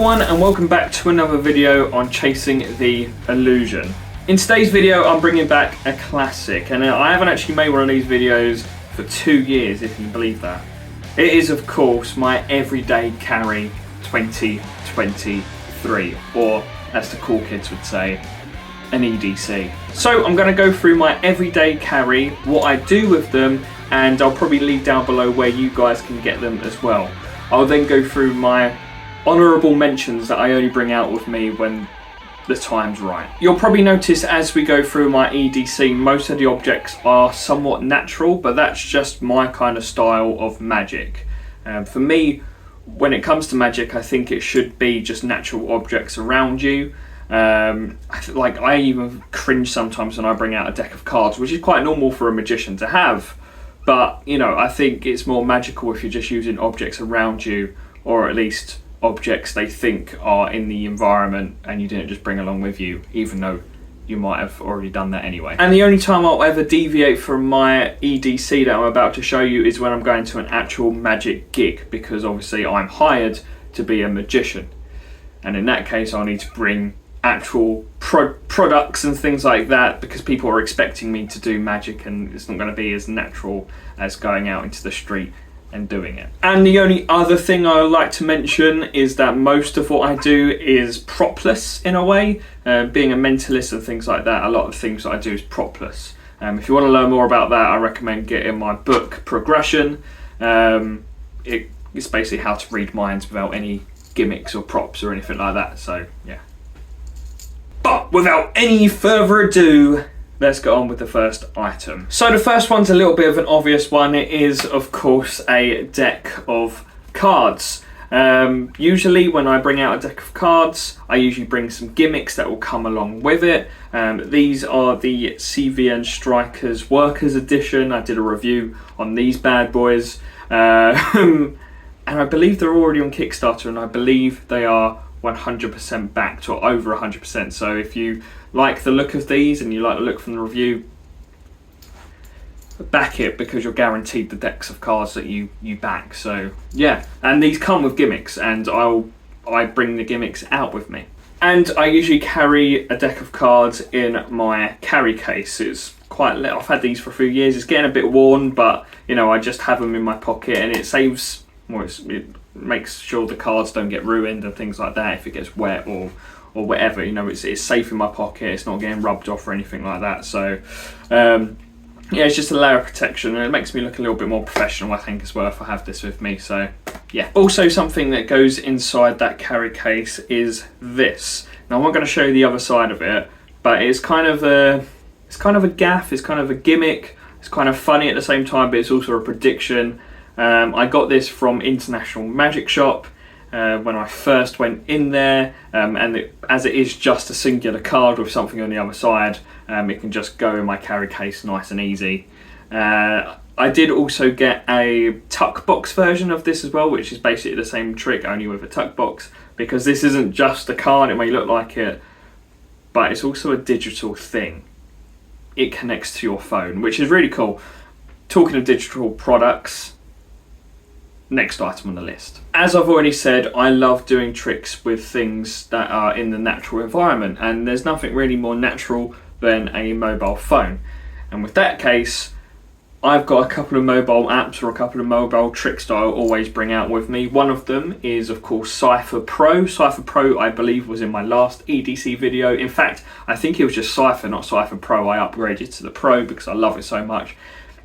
everyone, and welcome back to another video on chasing the illusion. In today's video I'm bringing back a classic, and I haven't actually made one of these videos for 2 years, if you can believe that. It is of course my everyday carry 2023, or as the cool kids would say, an EDC. So I'm going to go through my everyday carry, what I do with them, and I'll probably leave down below where you guys can get them as well. I'll then go through my honourable mentions that I only bring out with me when the time's right. You'll probably notice as we go through my EDC, most of the objects are somewhat natural, but that's just my kind of style of magic. For me, when it comes to magic, I think it should be just natural objects around you. I even cringe sometimes when I bring out a deck of cards, which is quite normal for a magician to have. But, you know, I think it's more magical if you're just using objects around you, or at least objects they think are in the environment and you didn't just bring along with you, even though you might have already done that anyway. And the only time I'll ever deviate from my EDC that I'm about to show you is when I'm going to an actual magic gig, because obviously I'm hired to be a magician. And in that case, I'll need to bring actual products and things like that, because people are expecting me to do magic and it's not going to be as natural as going out into the street and doing it. And the only other thing I would like to mention is that most of what I do is propless in a way. Being a mentalist and things like that, a lot of things that I do is propless. If you want to learn more about that, I recommend getting my book Progression. It's basically how to read minds without any gimmicks or props or anything like that, so yeah. But without any further ado, let's get on with the first item. So the first one's a little bit of an obvious one. It is, of course, a deck of cards. Usually when I bring out a deck of cards, I usually bring some gimmicks that will come along with it. These are the CVN Strikers Workers Edition. I did a review on these bad boys. And I believe they're already on Kickstarter, and I believe they are 100% backed, or over 100%. So if you like the look of these and you like the look from the review, back it, because you're guaranteed the decks of cards that you back. So yeah, and these come with gimmicks, and I bring the gimmicks out with me. And I usually carry a deck of cards in my carry case. It's quite lit. I've had these for a few years. It's getting a bit worn, but you know, I just have them in my pocket, and it saves, well, it makes sure the cards don't get ruined and things like that if it gets wet or whatever. You know, it's safe in my pocket, it's not getting rubbed off or anything like that. So yeah, it's just a layer of protection, and it makes me look a little bit more professional, I think, as well, if I have this with me. So yeah. Also, something that goes inside that carry case is this. Now I'm not going to show you the other side of it, but it's kind of a gaff, it's kind of a gimmick, it's kind of funny at the same time, but it's also a prediction. I got this from International Magic Shop when I first went in there, and as it is just a singular card with something on the other side, it can just go in my carry case nice and easy. I did also get a tuck box version of this as well, which is basically the same trick, only with a tuck box, because this isn't just a card. It may look like it, but it's also a digital thing. It connects to your phone, which is really cool. Talking of digital products, next item on the list. As I've already said, I love doing tricks with things that are in the natural environment, and there's nothing really more natural than a mobile phone. And with that case, I've got a couple of mobile apps, or a couple of mobile tricks that I'll always bring out with me. One of them is, of course, Cipher PRO. Cipher PRO, I believe, was in my last EDC video. In fact, I think it was just Cipher, not Cipher PRO. I upgraded to the Pro because I love it so much.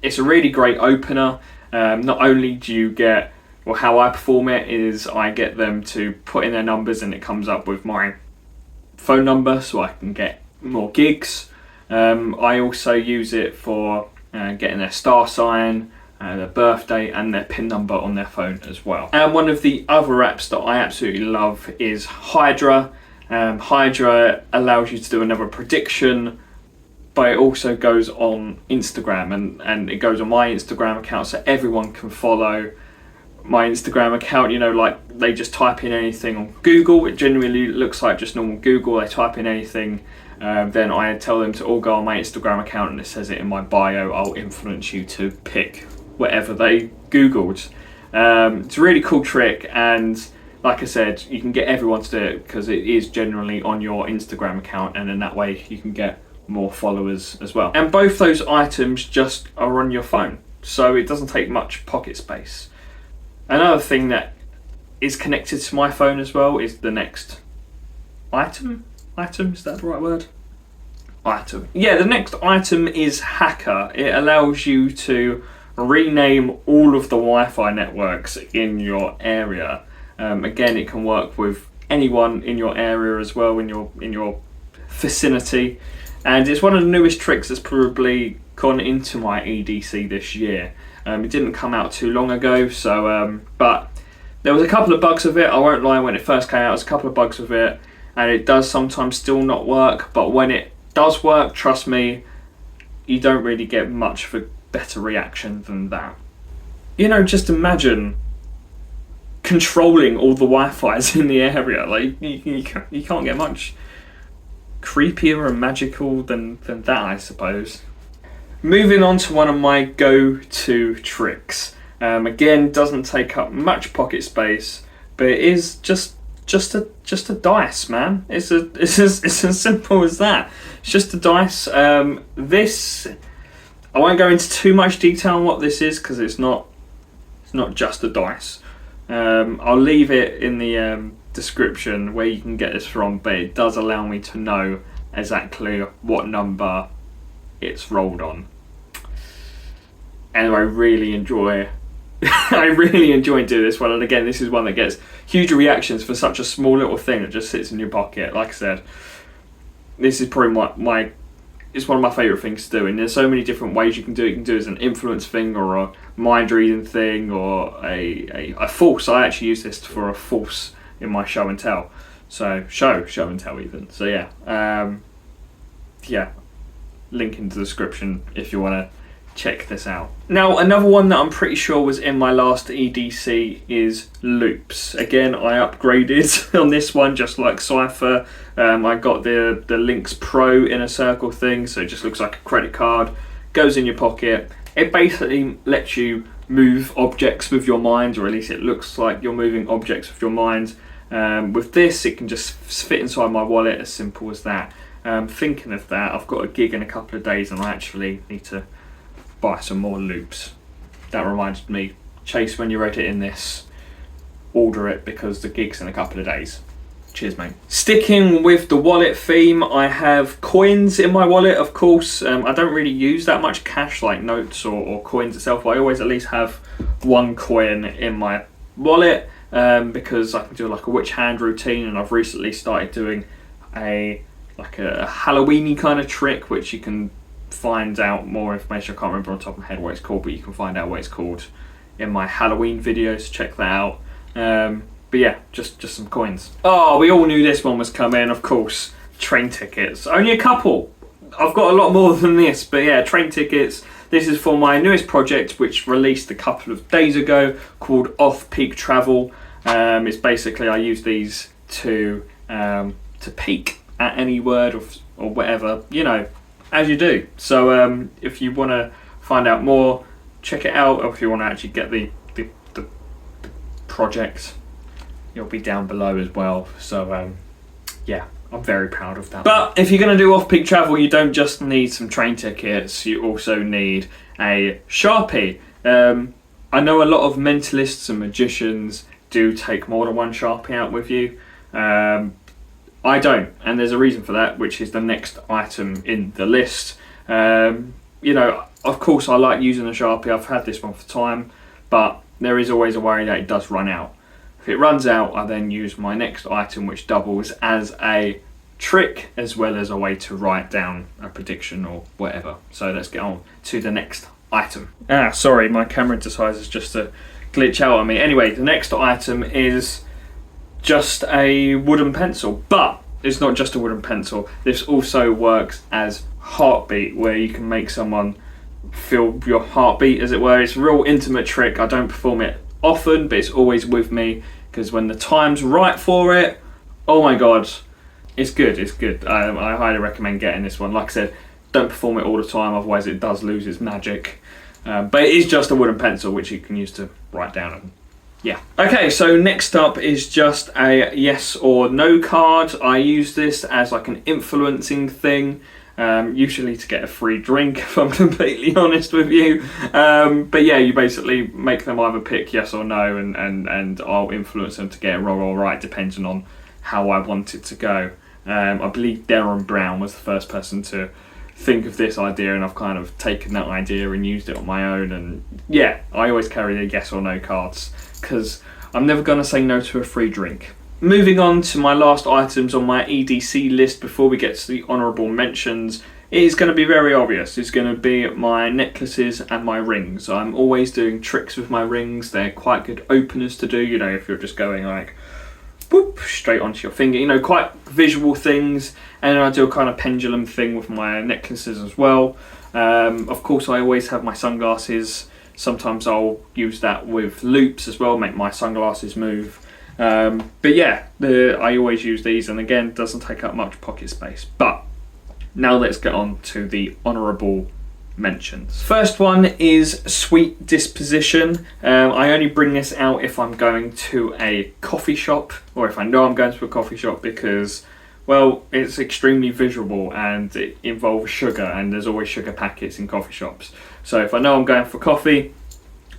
It's a really great opener. Not only do you get, well, how I perform it is I get them to put in their numbers and it comes up with my phone number so I can get more gigs. I also use it for getting their star sign, their birthday, and their PIN number on their phone as well. And one of the other apps that I absolutely love is Hydra. Hydra allows you to do another prediction, but it also goes on Instagram, and it goes on my Instagram account, so everyone can follow my Instagram account. You know, like, they just type in anything on Google. It genuinely looks like just normal Google. They type in anything, then I tell them to all go on my Instagram account, and it says it in my bio, I'll influence you to pick whatever they Googled. It's a really cool trick, and like I said, you can get everyone to do it because it is generally on your Instagram account, and in that way you can get more followers as well. And both those items just are on your phone, so it doesn't take much pocket space. Another thing that is connected to my phone as well is the next item. Item, is that the right word? Item. Yeah, the next item is Hacker. It allows you to rename all of the Wi-Fi networks in your area. Again, it can work with anyone in your area as well, in your vicinity. And it's one of the newest tricks that's probably gone into my EDC this year. It didn't come out too long ago, so but there was a couple of bugs with it. I won't lie, when it first came out, there was a couple of bugs with it, and it does sometimes still not work. But when it does work, trust me, you don't really get much of a better reaction than that. You know, just imagine controlling all the Wi-Fi's in the area. Like you can't get much creepier and magical than that, I suppose. Moving on to one of my go-to tricks. Again, doesn't take up much pocket space, but it is just a dice, man. It's as simple as that. It's just a dice. This, I won't go into too much detail on what this is because it's not just a dice. I'll leave it in the description where you can get this from, but it does allow me to know exactly what number it's rolled on. And I really enjoy doing this one. And again, this is one that gets huge reactions for such a small little thing that just sits in your pocket. Like I said, this is probably it's one of my favourite things to do, and there's so many different ways you can do it. You can do it as an influence thing, or a mind reading thing, or a force. I actually use this for a force in my show and tell. So show and tell even. So yeah, link in the description if you want to check this out. Now, another one that I'm pretty sure was in my last EDC is loops. Again, I upgraded on this one, just like Cipher. I got the Lynx Pro inner circle thing, so it just looks like a credit card, goes in your pocket. It basically lets you move objects with your mind, or at least it looks like you're moving objects with your mind. With this, it can just fit inside my wallet, as simple as that. Thinking of that, I've got a gig in a couple of days and I actually need to buy some more loops. That reminded me, Chase, when you're editing this, order it because the gig's in a couple of days. Cheers, mate. Sticking with the wallet theme, I have coins in my wallet, of course. I don't really use that much cash like notes or coins itself, but I always at least have one coin in my wallet because I can do like a witch hand routine, and I've recently started doing a Halloween-y kind of trick, which you can find out more information. I can't remember on top of my head what it's called, but you can find out what it's called in my Halloween videos. Check that out. But yeah, just some coins. Oh, we all knew this one was coming, of course. Train tickets. Only a couple. I've got a lot more than this, but yeah, train tickets. This is for my newest project, which released a couple of days ago, called Off-Peak Travel. It's basically, I use these to peek at any word or whatever, you know, as you do. So if you want to find out more, check it out. Or if you want to actually get the project, it'll be down below as well. So yeah, I'm very proud of that. But if you're going to do off-peak travel, you don't just need some train tickets, you also need a Sharpie. I know a lot of mentalists and magicians do take more than one Sharpie out with you. I don't, and there's a reason for that, which is the next item in the list. You know, of course I like using a Sharpie. I've had this one for time, but there is always a worry that it does run out. If it runs out, I then use my next item, which doubles as a trick as well as a way to write down a prediction or whatever. So let's get on to the next item. Sorry, my camera decides just to glitch out on me. Anyway, the next item is just a wooden pencil, but it's not just a wooden pencil. This also works as heartbeat, where you can make someone feel your heartbeat, as it were. It's a real intimate trick. I don't perform it often, but it's always with me, because when the time's right for it, oh my god, it's good. It's good. I highly recommend getting this one. Like I said, don't perform it all the time, otherwise it does lose its magic. But it is just a wooden pencil which you can use to write down and yeah. Okay, so next up is just a yes or no card. I use this as like an influencing thing, usually to get a free drink, if I'm completely honest with you. But yeah, you basically make them either pick yes or no, and I'll influence them to get it wrong or right, depending on how I want it to go. I believe Derren Brown was the first person to think of this idea, and I've kind of taken that idea and used it on my own. And yeah, I always carry the yes or no cards because I'm never going to say no to a free drink. Moving on to my last items on my EDC list before we get to the honourable mentions, it is going to be very obvious. It's going to be my necklaces and my rings. I'm always doing tricks with my rings. They're quite good openers to do, you know, if you're just going like whoop, straight onto your finger, you know, quite visual things. And then I do a kind of pendulum thing with my necklaces as well. Of course, I always have my sunglasses. Sometimes I'll use that with loops as well, make my sunglasses move. But yeah, I always use these, and again, it doesn't take up much pocket space. But now let's get on to the honourable mentions. First one is Sweet Disposition. I only bring this out if I'm going to a coffee shop, or if I know I'm going to a coffee shop, because, well, it's extremely visual and it involves sugar, and there's always sugar packets in coffee shops. So if I know I'm going for coffee,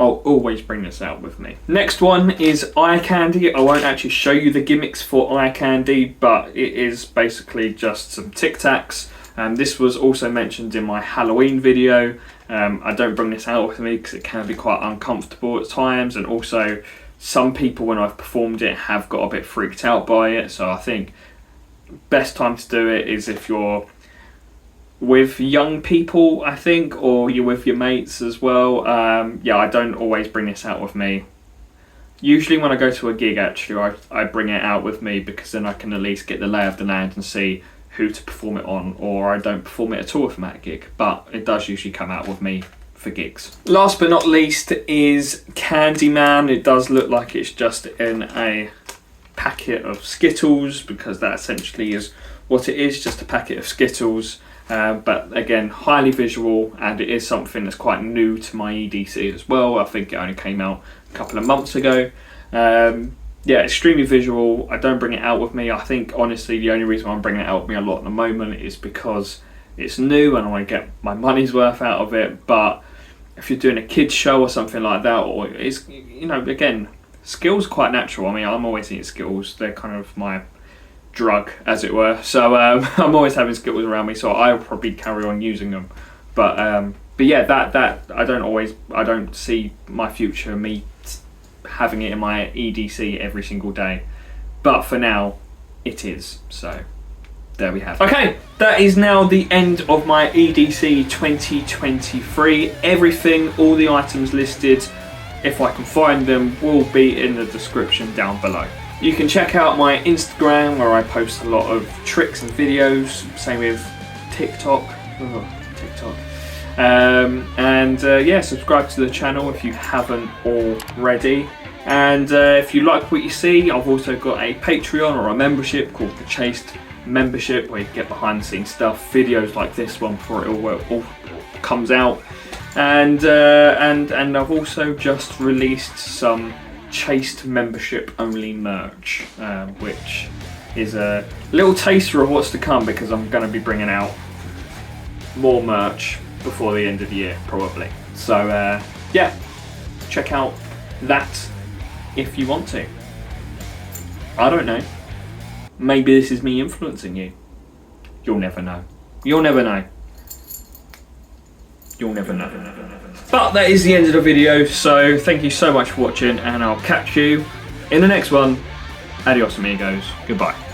I'll always bring this out with me. Next one is eye candy. I won't actually show you the gimmicks for eye candy, but it is basically just some Tic Tacs. This was also mentioned in my Halloween video. I don't bring this out with me because it can be quite uncomfortable at times, and also some people, when I've performed it, have got a bit freaked out by it. So I think best time to do it is if you're with young people, I think, or you're with your mates as well. Yeah, I don't always bring this out with me. Usually when I go to a gig, actually, I bring it out with me, because then I can at least get the lay of the land and see who to perform it on, or I don't perform it at all if I'm at a gig, but it does usually come out with me for gigs. Last but not least is Candyman. It does look like it's just in a packet of Skittles, because that essentially is what it is, just a packet of Skittles. But again, highly visual, and it is something that's quite new to my EDC as well. I think it only came out a couple of months ago. Yeah, extremely visual. I don't bring it out with me. I think, honestly, the only reason I'm bringing it out with me a lot at the moment is because it's new and I want to get my money's worth out of it. But if you're doing a kids show or something like that, or it's, you know, again, skills are quite natural. I mean, I'm always eating skills. They're kind of my drug, as it were. So I'm always having skills around me, so I'll probably carry on using them. But yeah, that I don't see my future me having it in my EDC every single day, but for now it is. So there we have it. Okay, that is now the end of my EDC 2023. Everything, all the items listed, if I can find them, will be in the description down below. You can check out my Instagram, where I post a lot of tricks and videos. Same with TikTok. Yeah, subscribe to the channel if you haven't already. And if you like what you see, I've also got a Patreon or a membership called the Chased Membership, where you get behind the scenes stuff, videos like this one before it all comes out. And I've also just released some Chased membership only merch, which is a little taster of what's to come, because I'm going to be bringing out more merch before the end of the year, probably. So yeah, check out that if you want to. I don't know. Maybe this is me influencing you. You'll never know. You'll never know. You'll never know. But that is the end of the video, so thank you so much for watching, and I'll catch you in the next one. Adios amigos. Goodbye.